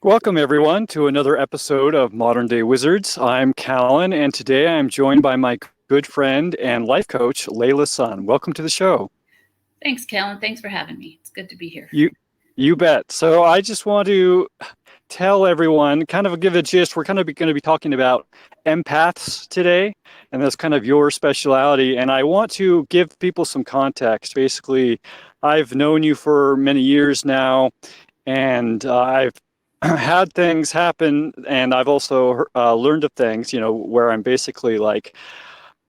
Welcome, everyone, to another episode of Modern Day Wizards. I'm Cahlen, and today I'm joined by my good friend and life coach, Leila Sun. Welcome to the show. Thanks, Cahlen. Thanks for having me. It's good to be here. You bet. So I just want to tell everyone, kind of give a gist. We're kind of going to be talking about empaths today, and that's kind of your specialty. And I want to give people some context. Basically, I've known you for many years now, and I've had things happen, and I've also learned of things, where I'm basically like,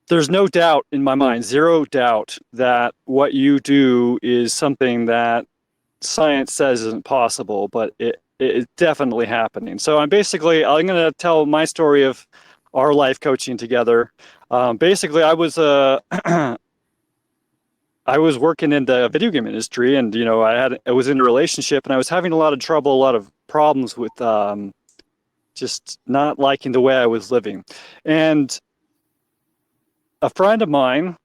there's no doubt in my mind, zero doubt that what you do is something that science says isn't possible, but it's definitely happening. So I'm going to tell my story of our life coaching together. Basically, I was I was working in the video game industry, and I was in a relationship, and I was having a lot of trouble, a lot of problems with just not liking the way I was living. And a friend of mine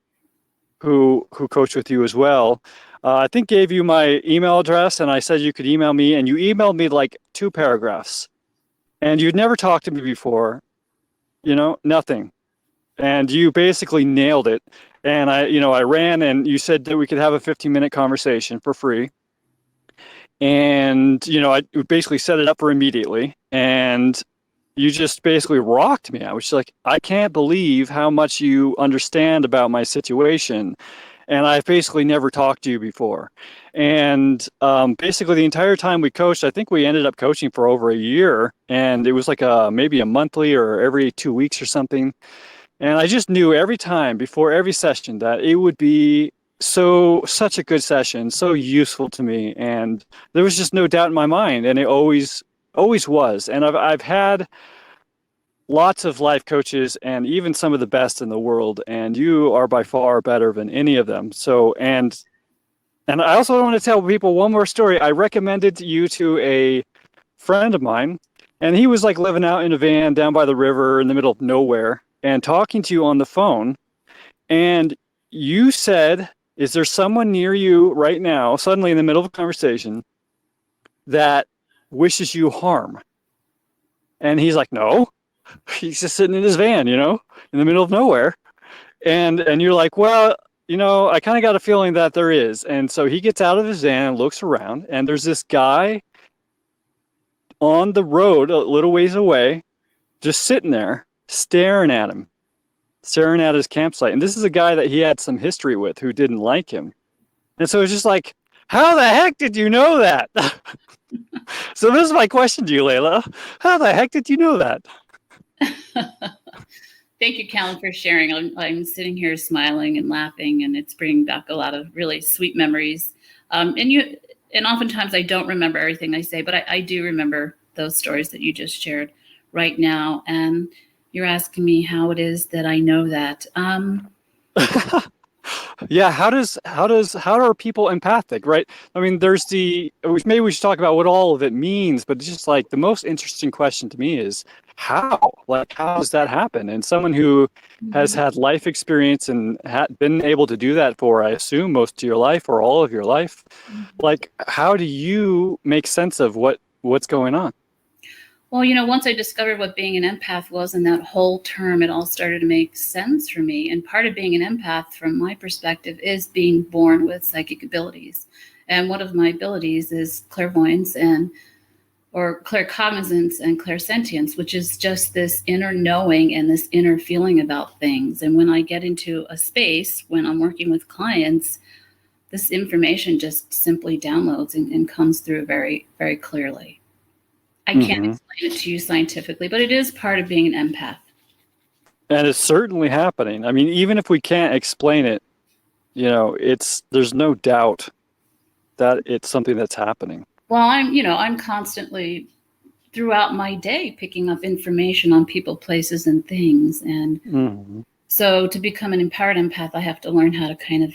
who coached with you as well, I think gave you my email address, and I said you could email me, and you emailed me like 2 paragraphs, and you'd never talked to me before, nothing. And you basically nailed it. And I ran, and you said that we could have a 15-minute conversation for free. And, I basically set it up for immediately. And you just basically rocked me. I was just like, I can't believe how much you understand about my situation. And I've basically never talked to you before. And basically the entire time we coached, I think we ended up coaching for over a year. And it was like maybe a monthly or every 2 weeks or something. And I just knew every time before every session that it would be such a good session, so useful to me. And there was just no doubt in my mind. And it always was. And I've had lots of life coaches, and even some of the best in the world. And you are by far better than any of them. So, and I also want to tell people one more story. I recommended you to a friend of mine, and he was like living out in a van down by the river in the middle of nowhere, and talking to you on the phone, and you said, is there someone near you right now, suddenly in the middle of a conversation, that wishes you harm? And he's like, no, he's just sitting in his van, in the middle of nowhere. And you're like, well, I kind of got a feeling that there is. And so he gets out of his van and looks around, and there's this guy on the road a little ways away, just sitting there, staring at his campsite. And this is a guy that he had some history with who didn't like him. And so it's just like, how the heck did you know that? So this is my question to you, Leila. How the heck did you know that? Thank you, Cahlen, for sharing. I'm sitting here smiling and laughing, and it's bringing back a lot of really sweet memories. And oftentimes I don't remember everything I say, but I do remember those stories that you just shared right now. And you're asking me how it is that I know that. Yeah, how are people empathic, right? I mean, maybe we should talk about what all of it means, but it's just like the most interesting question to me is how does that happen? And someone who has had life experience and been able to do that for, I assume, most of your life or all of your life, like, how do you make sense of what's going on? Well, once I discovered what being an empath was, and that whole term, it all started to make sense for me. And part of being an empath, from my perspective, is being born with psychic abilities. And one of my abilities is clairvoyance or claircognizance and clairsentience, which is just this inner knowing and this inner feeling about things. And when I get into a space, when I'm working with clients, this information just simply downloads and comes through very, very clearly. I can't explain it to you scientifically, but it is part of being an empath. And it's certainly happening. I mean, even if we can't explain it, there's no doubt that it's something that's happening. Well, I'm constantly throughout my day picking up information on people, places, and things. And so to become an empowered empath, I have to learn how to kind of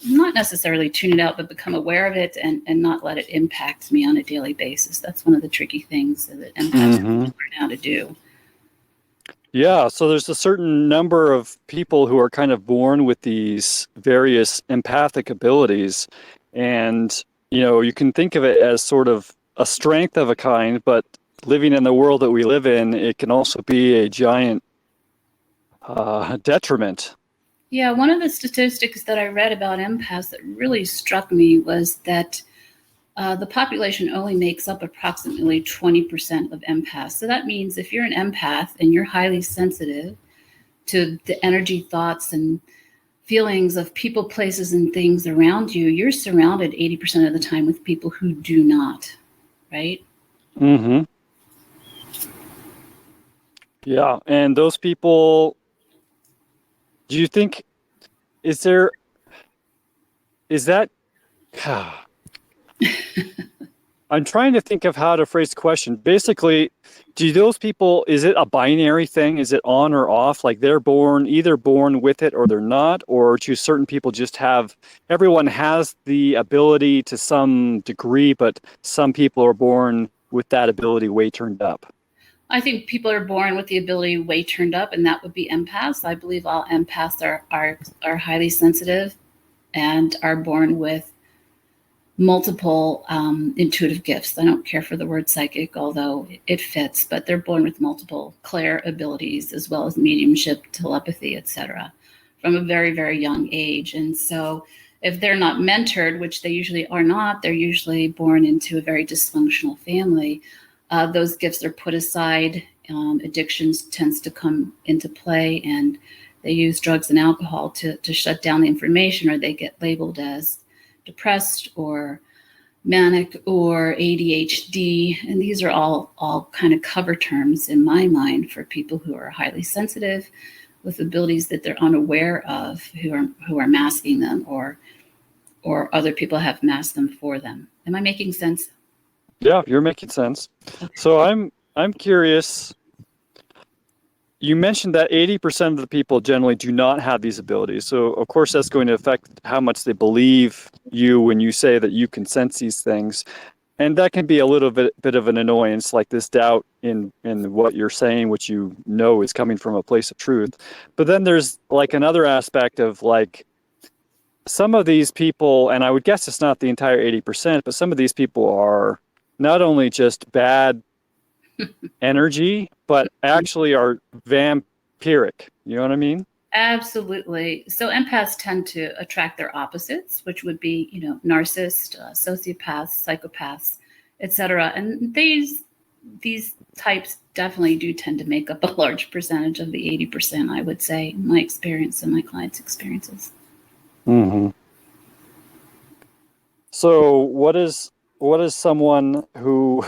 not necessarily tune it out, but become aware of it and not let it impact me on a daily basis. That's one of the tricky things that empaths learn how to do. Yeah, so there's a certain number of people who are kind of born with these various empathic abilities. And, you can think of it as sort of a strength of a kind, but living in the world that we live in, it can also be a giant detriment. Yeah, one of the statistics that I read about empaths that really struck me was that the population only makes up approximately 20% of empaths. So that means if you're an empath and you're highly sensitive to the energy, thoughts, and feelings of people, places, and things around you, you're surrounded 80% of the time with people who do not, right? Mm-hmm. Yeah, and those people, do you think, is that, I'm trying to think of how to phrase the question. Basically, do those people, is it a binary thing? Is it on or off? Like they're either born with it or they're not? Or do certain people just everyone has the ability to some degree, but some people are born with that ability way turned up? I think people are born with the ability way turned up, and that would be empaths. I believe all empaths are highly sensitive and are born with multiple intuitive gifts. I don't care for the word psychic, although it fits, but they're born with multiple clair abilities as well as mediumship, telepathy, etc., from a very, very young age. And so if they're not mentored, which they usually are not, they're usually born into a very dysfunctional family. Those gifts are put aside. Addictions tends to come into play, and they use drugs and alcohol to shut down the information, or they get labeled as depressed or manic or ADHD. And these are all kind of cover terms in my mind for people who are highly sensitive with abilities that they're unaware of, who are masking them, or other people have masked them for them. Am I making sense? Yeah, you're making sense. So I'm curious. You mentioned that 80% of the people generally do not have these abilities. So of course that's going to affect how much they believe you when you say that you can sense these things. And that can be a little bit of an annoyance, like this doubt in what you're saying, which you know is coming from a place of truth. But then there's like another aspect of like some of these people, and I would guess it's not the entire 80%, but some of these people are not only just bad energy, but actually are vampiric. You know what I mean? Absolutely. So empaths tend to attract their opposites, which would be, narcissists, sociopaths, psychopaths, etc. And these types definitely do tend to make up a large percentage of the 80%, I would say, in my experience and my clients' experiences. Mm-hmm. So what is someone who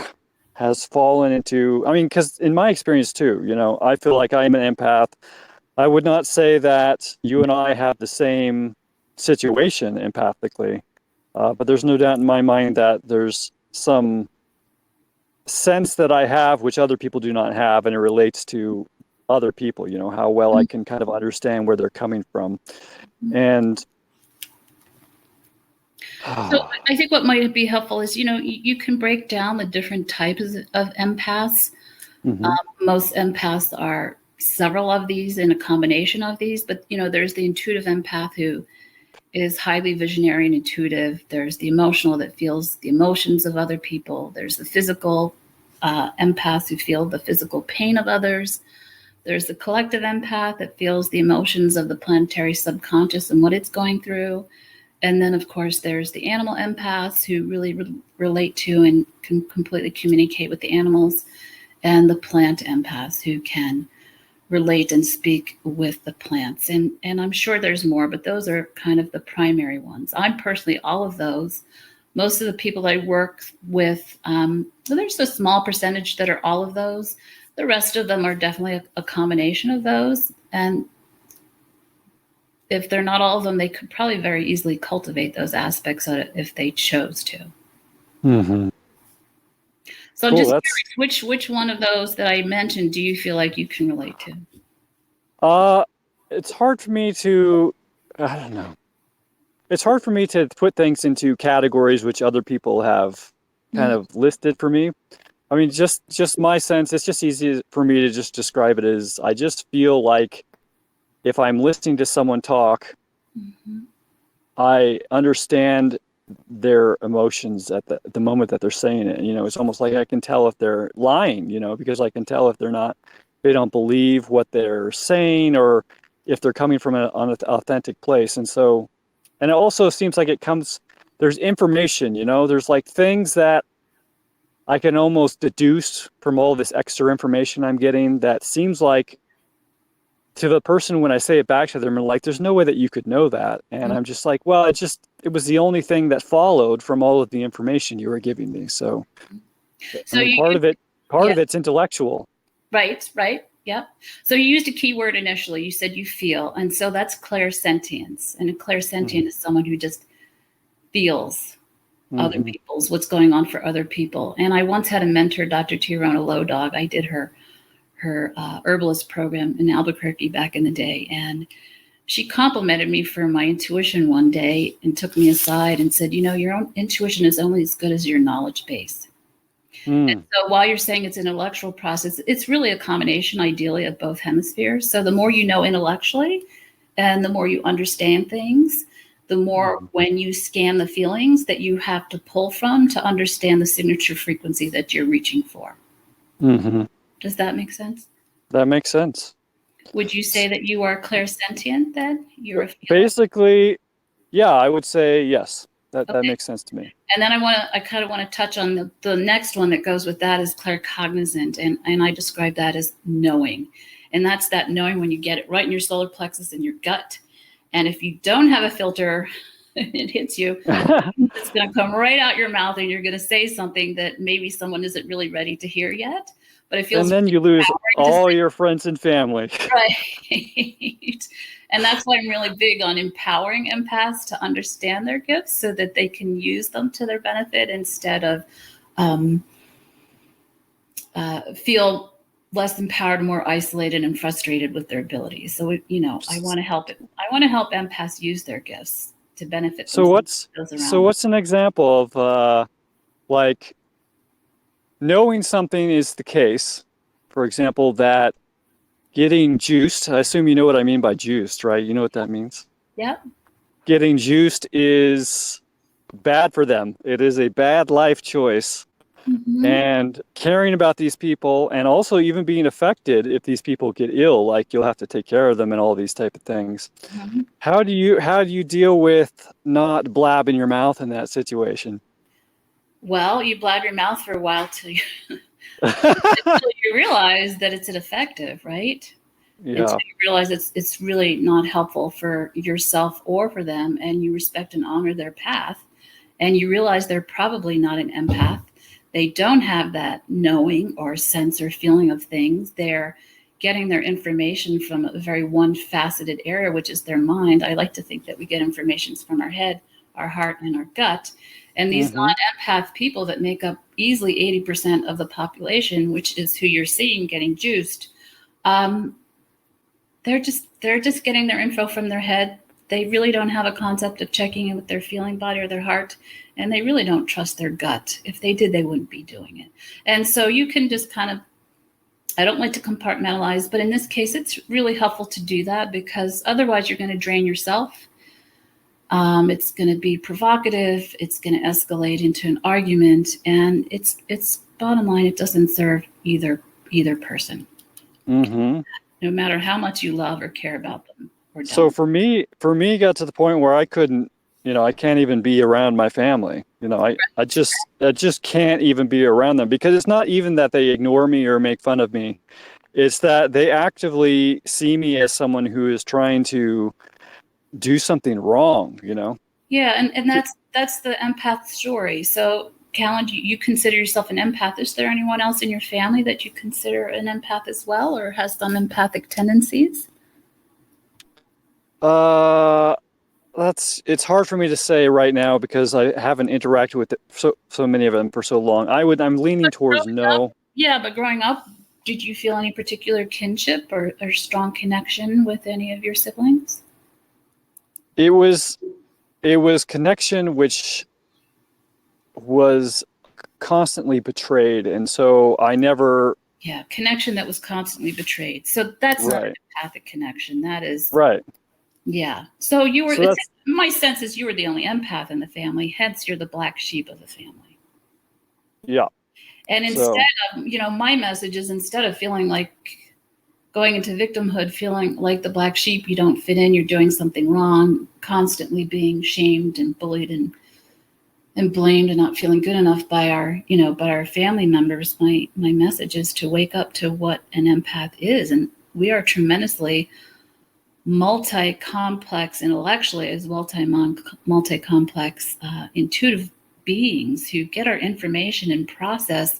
has fallen into, I mean, because in my experience too, I feel like I'm an empath. I would not say that you and I have the same situation empathically, but there's no doubt in my mind that there's some sense that I have which other people do not have, and it relates to other people, how well I can kind of understand where they're coming from. And so I think what might be helpful is, you can break down the different types of empaths. mm-hmm. Most empaths are several of these in a combination of these, but there's the intuitive empath who is highly visionary and intuitive. There's the emotional that feels the emotions of other people. There's the physical empaths who feel the physical pain of others. There's the collective empath that feels the emotions of the planetary subconscious and what it's going through. And then, of course, there's the animal empaths who really relate to and can completely communicate with the animals, and the plant empaths who can relate and speak with the plants. And I'm sure there's more, but those are kind of the primary ones. I'm personally all of those. Most of the people I work with, there's a small percentage that are all of those. The rest of them are definitely a combination of those. And if they're not all of them, they could probably very easily cultivate those aspects of it if they chose to. Mm-hmm. So cool, I'm just curious, which one of those that I mentioned do you feel like you can relate to? It's hard for me to, I don't know. It's hard for me to put things into categories which other people have kind of listed for me. I mean, just my sense, it's just easy for me to just describe it as I just feel like if I'm listening to someone talk, I understand their emotions at the moment that they're saying it. It's almost like I can tell if they're lying, because I can tell if they don't believe what they're saying, or if they're coming from an authentic place. And it also seems like there's information, there's like things that I can almost deduce from all this extra information I'm getting that seems like, to the person, when I say it back to them, like, there's no way that you could know that. And I'm just like, well, it was the only thing that followed from all of the information you were giving me. So, So part of yeah. it's intellectual. Right. Yeah. So you used a keyword initially. You said you feel. And so that's clairsentience. And a clairsentient is someone who just feels other people's, what's going on for other people. And I once had a mentor, Dr. Tirona Lowdog. I did her herbalist program in Albuquerque back in the day. And she complimented me for my intuition one day and took me aside and said, your own intuition is only as good as your knowledge base. And so while you're saying it's an intellectual process, it's really a combination, ideally, of both hemispheres. So the more you know intellectually and the more you understand things, the more when you scan the feelings that you have to pull from to understand the signature frequency that you're reaching for. Does that make sense? That makes sense. Would you say that you are clairsentient then? You're a feeler? Basically, yeah, I would say yes. That makes sense to me. And then I kind of want to touch on the next one that goes with that is claircognizant. And I describe that as knowing. And that's that knowing when you get it right in your solar plexus and your gut. And if you don't have a filter, it hits you, it's going to come right out your mouth and you're going to say something that maybe someone isn't really ready to hear yet. But it feels, and then you lose all your friends and family. Right. And that's why I'm really big on empowering empaths to understand their gifts so that they can use them to their benefit instead of feel less empowered, more isolated, and frustrated with their abilities. So, I want to help it. I want to help empaths use their gifts to benefit themselves. So what's an example of like knowing something is the case? For example, that getting juiced, I assume you know what I mean by juiced, right? You know what that means? Yeah. Getting juiced is bad for them. It is a bad life choice. And caring about these people, and also even being affected if these people get ill, like you'll have to take care of them and all these type of things. How do you deal with not blabbing your mouth in that situation? Well, you blab your mouth for a while till you realize that it's ineffective, right? Yeah. Until you realize it's really not helpful for yourself or for them, and you respect and honor their path, and you realize they're probably not an empath. They don't have that knowing or sense or feeling of things. They're getting their information from a very one-faceted area, which is their mind. I like to think that we get information from our head, our heart, and our gut. And these non-empath people that make up easily 80% of the population, which is who you're seeing getting juiced, they're just getting their info from their head. They really don't have a concept of checking in with their feeling body or their heart, and they really don't trust their gut. If they did, they wouldn't be doing it. And so you can just kind of, I don't like to compartmentalize, but in this case, it's really helpful to do that because otherwise you're going to drain yourself. It's going to be provocative. It's going to escalate into an argument, and it's bottom line, it doesn't serve either person. No matter how much you love or care about them. So for me, it got to the point where I couldn't, I can't even be around my family. I just can't even be around them, because it's not even that they ignore me or make fun of me. It's that they actively see me as someone who is trying to do something wrong, Yeah, and that's the empath story. So, Cahlen, you consider yourself an empath. Is there anyone else in your family that you consider an empath as well, or has some empathic tendencies? It's hard for me to say right now because I haven't interacted with so many of them for so long. I'm leaning towards no. Yeah, but growing up, did you feel any particular kinship or strong connection with any of your siblings? It was connection which was constantly betrayed, and so I never. Yeah, connection that was constantly betrayed. So that's not an empathic connection. That is right. Yeah. So you were, So that's, my sense is you were the only empath in the family, hence you're the black sheep of the family. yeah. And instead So, of, my message is, instead of feeling like going into victimhood, feeling like the black sheep, you don't fit in, you're doing something wrong, constantly being shamed and bullied and blamed and not feeling good enough by our family members, my message is to wake up to what an empath is. And we are tremendously multi-complex intellectually, as multi-complex intuitive beings who get our information and process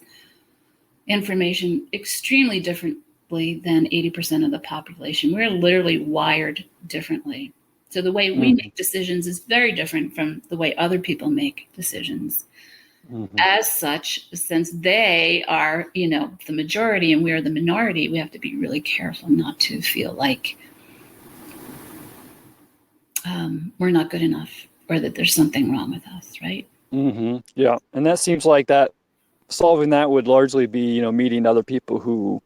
information extremely differently than 80% of the population. We're literally wired differently. So the way we make decisions is very different from the way other people make decisions. As such, since they are, the majority and we're the minority, we have to be really careful not to feel like we're not good enough or that there's something wrong with us, right? Yeah. And that seems like that solving that would largely be, meeting other people who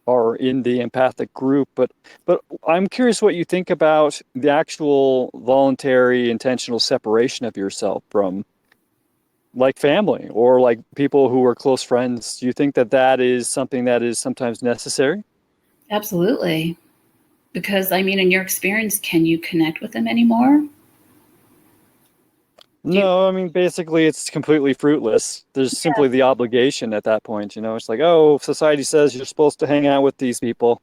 are in the empathic group. But I'm curious what you think about the actual voluntary, intentional separation of yourself from like family or like people who are close friends. Do you think that that is something that is sometimes necessary? Absolutely. Because, in your experience, can you connect with them anymore? No, I mean, basically, it's completely fruitless. There's simply the obligation at that point. It's like, oh, society says you're supposed to hang out with these people.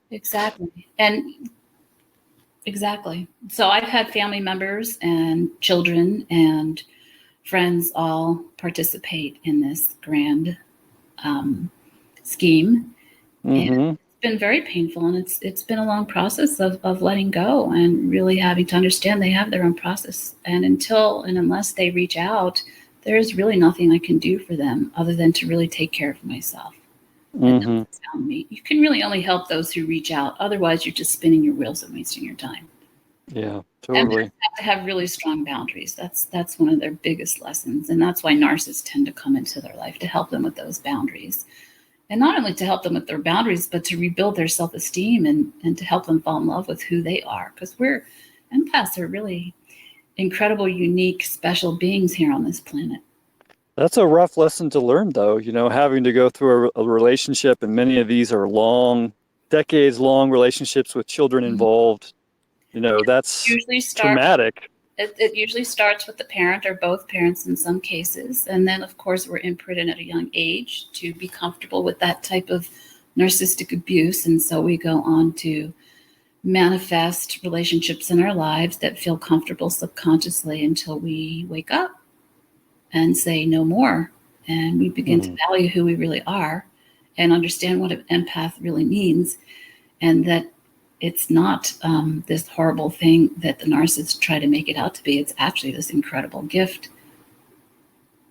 Exactly. And exactly. So I've had family members and children and friends all participate in this grand scheme. And Mm-hmm. it's been very painful, and it's been a long process of letting go and really having to understand they have their own process. And unless they reach out, there's really nothing I can do for them other than to really take care of myself. And Mm-hmm. that's found me. You can really only help those who reach out. Otherwise, you're just spinning your wheels and wasting your time. Yeah, And totally. have to have really strong boundaries. That's one of their biggest lessons, and that's why narcissists tend to come into their life, to help them with those boundaries. And not only to help them with their boundaries, but to rebuild their self-esteem and to help them fall in love with who they are. Because empaths are really incredible, unique, special beings here on this planet. That's a rough lesson to learn, though, having to go through a relationship, and many of these are long, decades-long relationships with children involved. That's Usually start traumatic. it usually starts with the parent or both parents in some cases. And then, of course, we're imprinted at a young age to be comfortable with that type of narcissistic abuse. And so we go on to manifest relationships in our lives that feel comfortable subconsciously until we wake up and say no more. And we begin to value who we really are and understand what an empath really means, and that it's not this horrible thing that the narcissists try to make it out to be. It's actually this incredible gift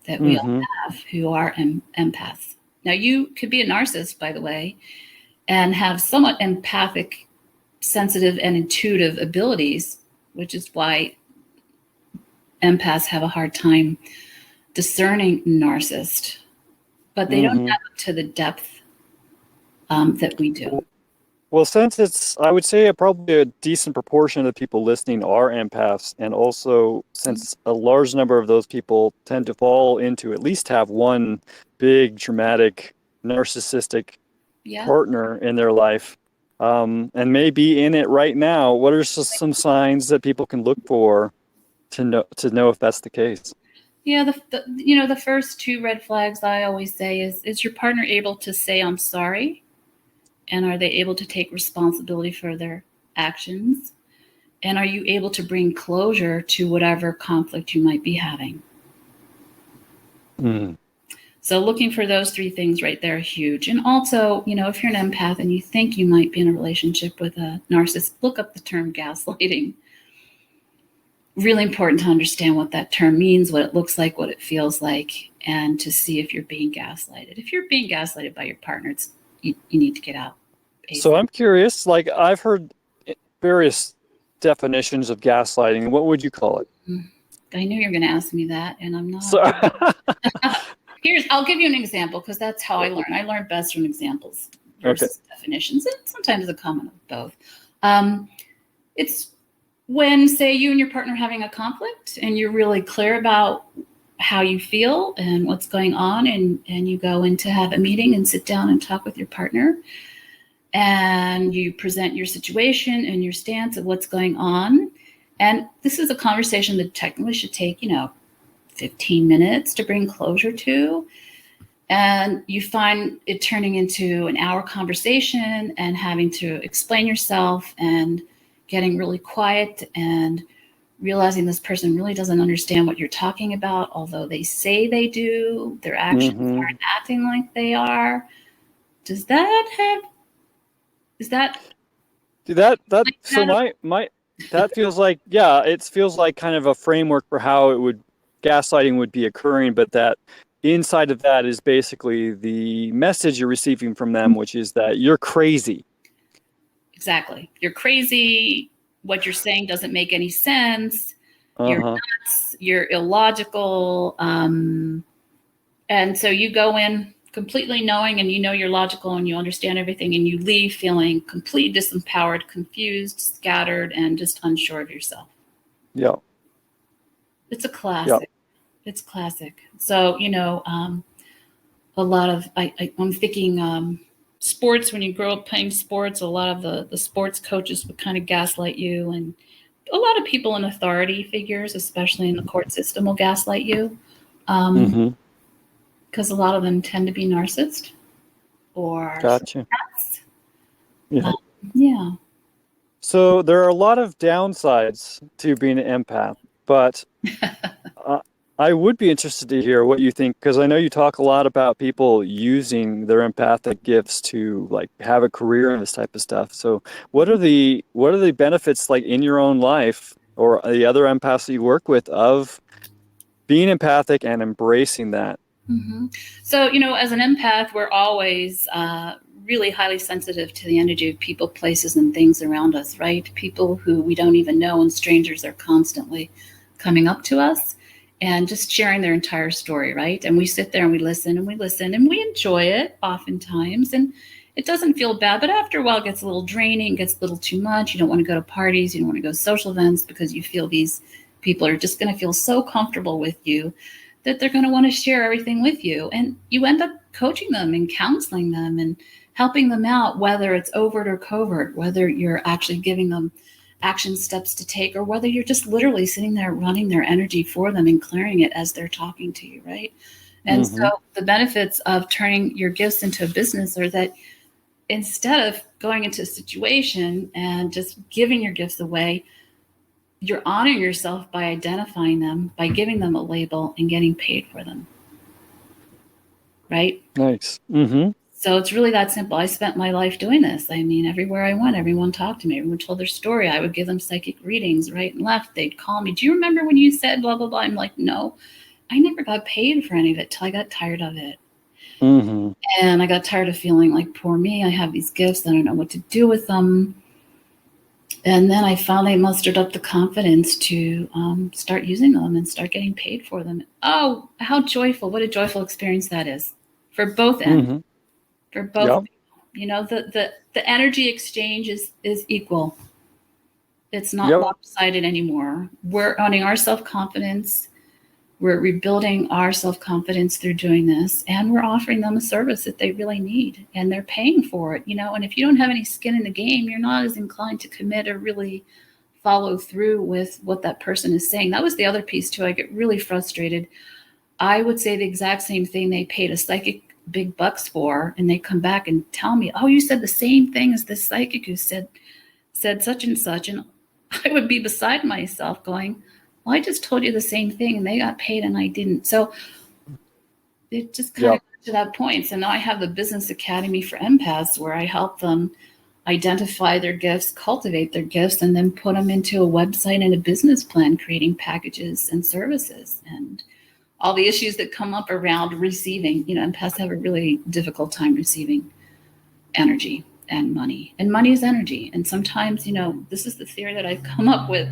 that we all have who are empaths. Now, you could be a narcissist, by the way, and have somewhat empathic, sensitive, and intuitive abilities, which is why empaths have a hard time discerning narcissist, but they don't have it to the depth that we do. Well, since I would say probably a decent proportion of the people listening are empaths, and also since a large number of those people tend to fall into at least have one big traumatic narcissistic partner in their life, and may be in it right now, what are some signs that people can look for to know if that's the case? Yeah, the first two red flags I always say is your partner able to say I'm sorry? And are they able to take responsibility for their actions? And are you able to bring closure to whatever conflict you might be having? So looking for those three things right there are huge. And also, if you're an empath and you think you might be in a relationship with a narcissist, look up the term gaslighting. Really important to understand what that term means, what it looks like, what it feels like, and to see if you're being gaslighted. If you're being gaslighted by your partner, you need to get out. So I'm curious, like I've heard various definitions of gaslighting. What would you call it? I knew you were going to ask me that, and I'm not. So, I'll give you an example because that's how I learn. I learn best from examples versus definitions, and sometimes a comment of both. It's when, say, you and your partner are having a conflict and you're really clear about how you feel and what's going on, and you go in to have a meeting and sit down and talk with your partner, and you present your situation and your stance of what's going on. And this is a conversation that technically should take, 15 minutes to bring closure to. And you find it turning into an hour conversation and having to explain yourself and getting really quiet and realizing this person really doesn't understand what you're talking about, although they say they do. Their actions aren't acting like they are. Is that that feels like, yeah, it feels like kind of a framework for how gaslighting would be occurring, but that inside of that is basically the message you're receiving from them, which is that you're crazy. Exactly. You're crazy. What you're saying doesn't make any sense. You're nuts. You're illogical. And so you go in completely knowing, and you're logical and you understand everything, and you leave feeling completely disempowered, confused, scattered, and just unsure of yourself. Yeah. It's a classic. Yeah. It's classic. So, a lot of, I'm thinking sports, when you grow up playing sports, a lot of the sports coaches would kind of gaslight you, and a lot of people in authority figures, especially in the court system, will gaslight you. Because a lot of them tend to be narcissists or gotcha. Yeah. Yeah. So there are a lot of downsides to being an empath, but I would be interested to hear what you think, because I know you talk a lot about people using their empathic gifts to like have a career and this type of stuff. So what are the benefits, like in your own life or the other empaths that you work with, of being empathic and embracing that? Mm-hmm. So, as an empath, we're always really highly sensitive to the energy of people, places, and things around us, right? People who we don't even know, and strangers are constantly coming up to us and just sharing their entire story, right? And we sit there and we listen and we listen and we enjoy it oftentimes. And it doesn't feel bad, but after a while it gets a little draining, gets a little too much. You don't want to go to parties, you don't want to go to social events, because you feel these people are just going to feel so comfortable with you that they're going to want to share everything with you. And you end up coaching them and counseling them and helping them out, whether it's overt or covert, whether you're actually giving them action steps to take, or whether you're just literally sitting there running their energy for them and clearing it as they're talking to you, right? And so the benefits of turning your gifts into a business are that instead of going into a situation and just giving your gifts away, you're honoring yourself by identifying them, by giving them a label and getting paid for them. Right? Nice. So it's really that simple. I spent my life doing this. I mean, everywhere I went, everyone talked to me. Everyone told their story. I would give them psychic readings right and left. They'd call me. Do you remember when you said blah, blah, blah? I'm like, no, I never got paid for any of it till I got tired of it. And I got tired of feeling like, poor me, I have these gifts. I don't know what to do with them. And then I finally mustered up the confidence to start using them and start getting paid for them. Oh, how joyful. What a joyful experience that is for both ends. For both, the energy exchange is equal. It's not lopsided anymore. We're owning our self-confidence. We're rebuilding our self-confidence through doing this, and we're offering them a service that they really need, and they're paying for it, and if you don't have any skin in the game, you're not as inclined to commit or really follow through with what that person is saying. That was the other piece too. I get really frustrated. I would say the exact same thing they paid a psychic big bucks for, and they come back and tell me, oh, you said the same thing as this psychic who said such and such, and I would be beside myself going, well, I just told you the same thing and they got paid and I didn't. So it just kind of got to that point. So now I have the Business Academy for Empaths, where I help them identify their gifts, cultivate their gifts, and then put them into a website and a business plan, creating packages and services and all the issues that come up around receiving. Empaths have a really difficult time receiving energy and money. And money is energy. And sometimes, this is the theory that I've come up with.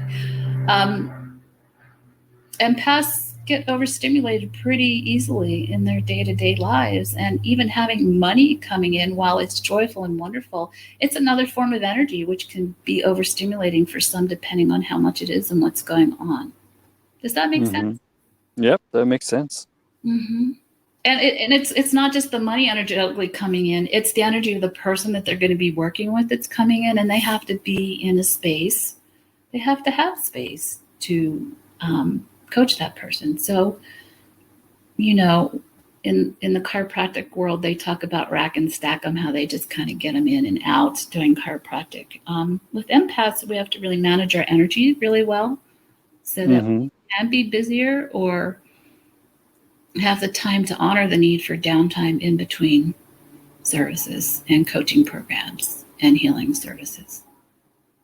Empaths get overstimulated pretty easily in their day-to-day lives. And even having money coming in, while it's joyful and wonderful, it's another form of energy which can be overstimulating for some, depending on how much it is and what's going on. Does that make sense? Yep, that makes sense. Mm-hmm. And it's not just the money energetically coming in, it's the energy of the person that they're going to be working with that's coming in, and they have to be in a space. They have to have space to coach that person. So, you know, in the chiropractic world, they talk about rack and stack them, how they just kind of get them in and out doing chiropractic. With empaths, we have to really manage our energy really well so that we can be busier or have the time to honor the need for downtime in between services and coaching programs and healing services.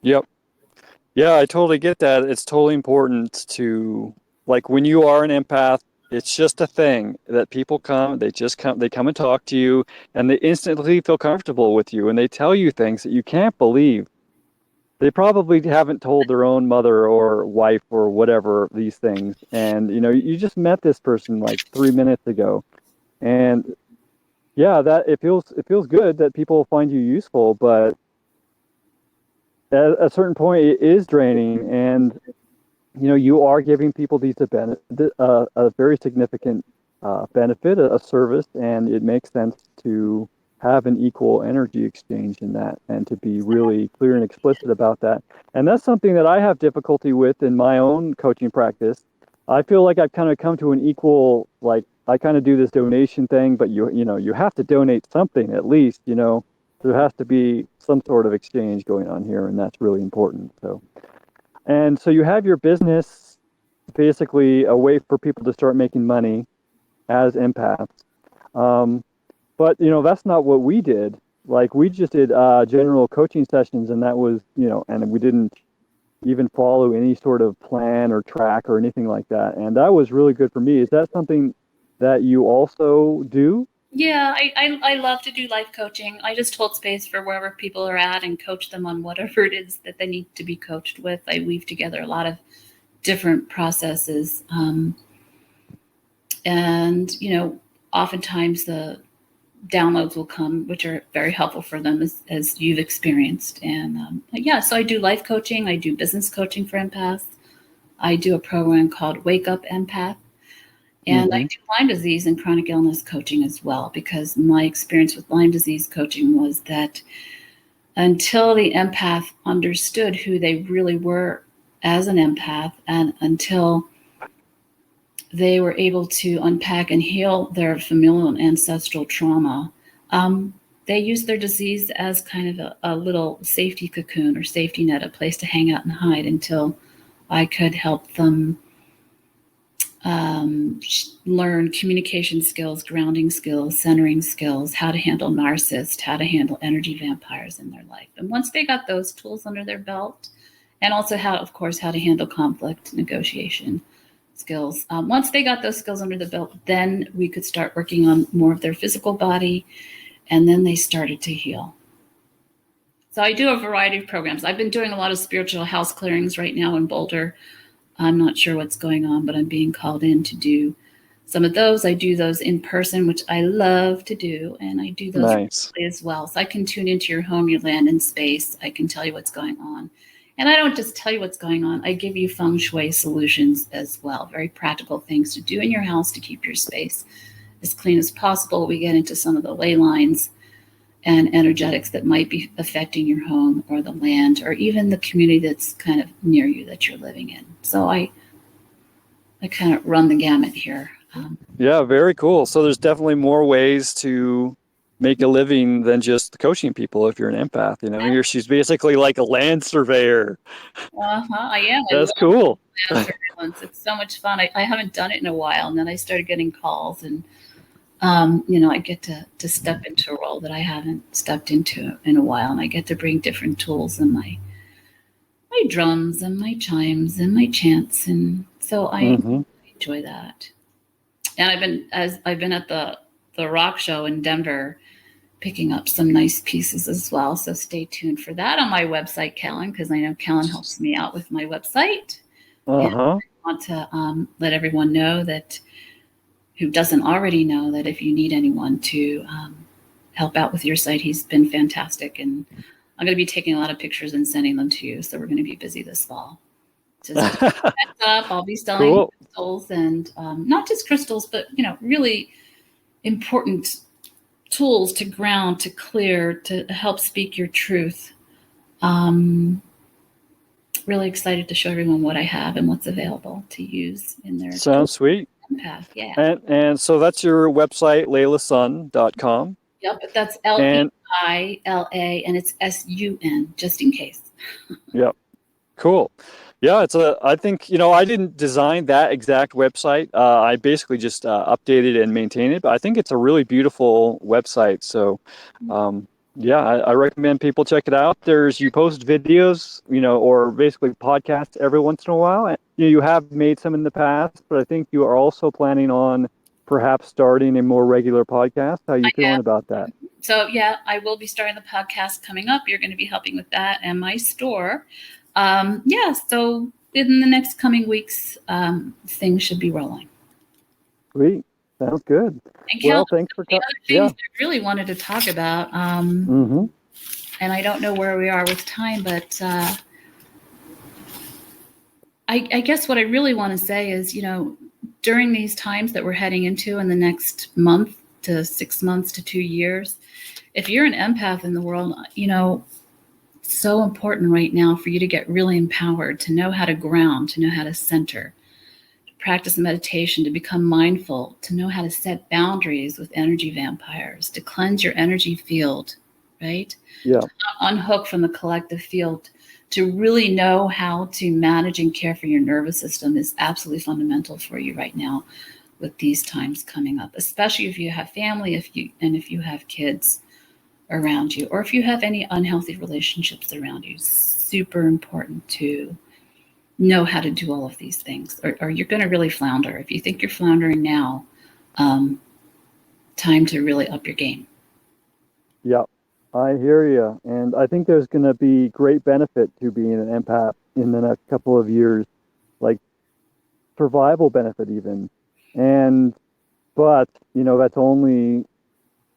Yep. Yeah, I totally get that. It's totally important to, like, when you are an empath, it's just a thing that people come, they come and talk to you, and they instantly feel comfortable with you, and they tell you things that you can't believe. They probably haven't told their own mother or wife or whatever these things. And, you know, you just met this person like 3 minutes ago. And yeah, that it feels good that people find you useful, but at a certain point it is draining. And you know, you are giving people a very significant benefit, a service, and it makes sense to have an equal energy exchange in that and to be really clear and explicit about that. And that's something that I have difficulty with in my own coaching practice. I feel like I've kind of come to an equal, like, I kind of do this donation thing, but you know, you have to donate something at least, you know, there has to be some sort of exchange going on here, and that's really important. And so you have your business, basically a way for people to start making money as empaths. But, you know, that's not what we did. Like, we just did general coaching sessions, and that was, you know, and we didn't even follow any sort of plan or track or anything like that. And that was really good for me. Is that something that you also do? Yeah, I love to do life coaching. I just hold space for wherever people are at and coach them on whatever it is that they need to be coached with. I weave together a lot of different processes. And, you know, oftentimes the downloads will come, which are very helpful for them as you've experienced. And yeah, so I do life coaching. I do business coaching for empaths. I do a program called Wake Up Empath. And I do Lyme disease and chronic illness coaching as well, because my experience with Lyme disease coaching was that until the empath understood who they really were as an empath, and until they were able to unpack and heal their familial and ancestral trauma, they used their disease as kind of a little safety cocoon or safety net, a place to hang out and hide until I could help them learn communication skills, grounding skills, centering skills, how to handle narcissists, how to handle energy vampires in their life. And once they got those tools under their belt, and also how to handle conflict negotiation skills. Once they got those skills under the belt, then we could start working on more of their physical body, and then they started to heal. So I do a variety of programs. I've been doing a lot of spiritual house clearings right now in Boulder. I'm not sure what's going on, but I'm being called in to do some of those. I do those in person, which I love to do, and I do those remotely as well. So I can tune into your home, your land, and space. I can tell you what's going on. And I don't just tell you what's going on. I give you feng shui solutions as well, very practical things to do in your house to keep your space as clean as possible. We get into some of the ley lines and energetics that might be affecting your home or the land or even the community that's kind of near you that you're living in. So I kind of run the gamut here. Yeah, very cool. So there's definitely more ways to make a living than just coaching people if you're an empath. You know, she's basically like a land surveyor. I am. That's cool. Land surveillance. It's so much fun. I haven't done it in a while, and then I started getting calls, and you know, I get to step into a role that I haven't stepped into in a while, and I get to bring different tools and my drums and my chimes and my chants, and so I enjoy that. And I've been at the rock show in Denver, picking up some nice pieces as well. So stay tuned for that on my website, Cahlen, because I know Cahlen helps me out with my website. And want to let everyone know that, who doesn't already know, that if you need anyone to help out with your site, he's been fantastic. And I'm going to be taking a lot of pictures and sending them to you. So we're going to be busy this fall. Just heads up, I'll be selling Cool. crystals, and not just crystals, but really important tools to ground, to clear, to help speak your truth. Really excited to show everyone what I have and what's available to use in their Sounds sweet. Empath. Yeah. And so that's your website, LeilaSun.com. Yep, but that's Leila, and it's SUN, just in case. Yep. Cool. Yeah, I think, I didn't design that exact website. I basically just updated and maintained it, but I think it's a really beautiful website. So, yeah, I recommend people check it out. You post videos, or basically podcasts every once in a while. And, you have made some in the past, but I think you are also planning on perhaps starting a more regular podcast. How are you feeling about that? So, yeah, I will be starting the podcast coming up. You're going to be helping with that and my store. So in the next coming weeks, things should be rolling. Sweet. Sounds good. And well, thanks for coming. The other things I really wanted to talk about, and I don't know where we are with time, but I guess what I really want to say is, during these times that we're heading into in the next month to 6 months to 2 years, if you're an empath in the world, so important right now for you to get really empowered, to know how to ground, to know how to center, to practice meditation, to become mindful, to know how to set boundaries with energy vampires, to cleanse your energy field, right? Yeah. To unhook from the collective field, to really know how to manage and care for your nervous system is absolutely fundamental for you right now with these times coming up, especially if you have family, if you have kids around you, or if you have any unhealthy relationships around you. Super important to know how to do all of these things, or you're going to really flounder. If you think you're floundering now, time to really up your game. Yeah, I hear you. And I think there's going to be great benefit to being an empath in the next couple of years, like survival benefit even. But, that's only,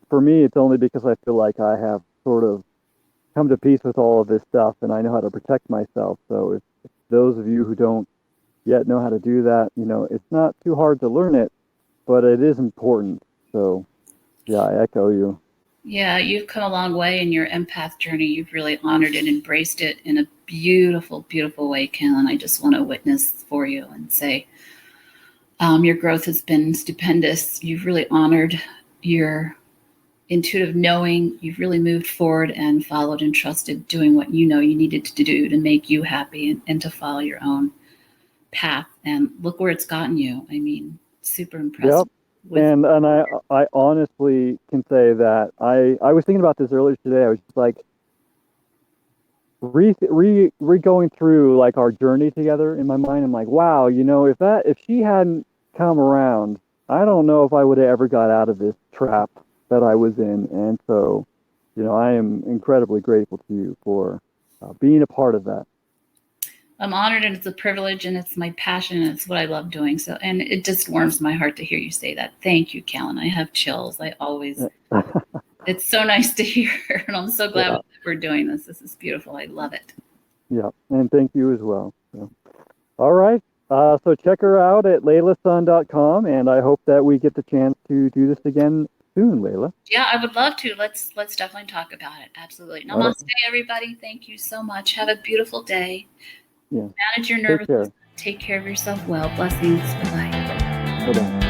for me, it's only because I feel like I have sort of come to peace with all of this stuff and I know how to protect myself. So if those of you who don't yet know how to do that, it's not too hard to learn it, but it is important. So, yeah, I echo you. Yeah, you've come a long way in your empath journey. You've really honored and embraced it in a beautiful, beautiful way, Cahlen. I just want to witness for you and say your growth has been stupendous. You've really honored your intuitive knowing. You've really moved forward and followed and trusted, doing what you needed to do to make you happy and to follow your own path. And look where it's gotten you. I mean, super impressive. Yep. And I honestly can say that I was thinking about this earlier today. I was just like going through like our journey together in my mind. I'm like, wow, if she hadn't come around, I don't know if I would have ever got out of this trap that I was in. And so, I am incredibly grateful to you for being a part of that. I'm honored, and it's a privilege, and it's my passion, and it's what I love doing. So, and it just warms my heart to hear you say that. Thank you, Cahlen. I have chills. It's so nice to hear, and I'm so glad we're doing this. This is beautiful. I love it. Yeah, and thank you as well. So, all right. So check her out at leilasun.com, and I hope that we get the chance to do this again soon, Leila. Yeah, I would love to. Let's definitely talk about it. Absolutely. Namaste, everybody. Thank you so much. Have a beautiful day. Yeah. Manage your nervous system. Take care of yourself well. Blessings. Bye-bye. Bye-bye.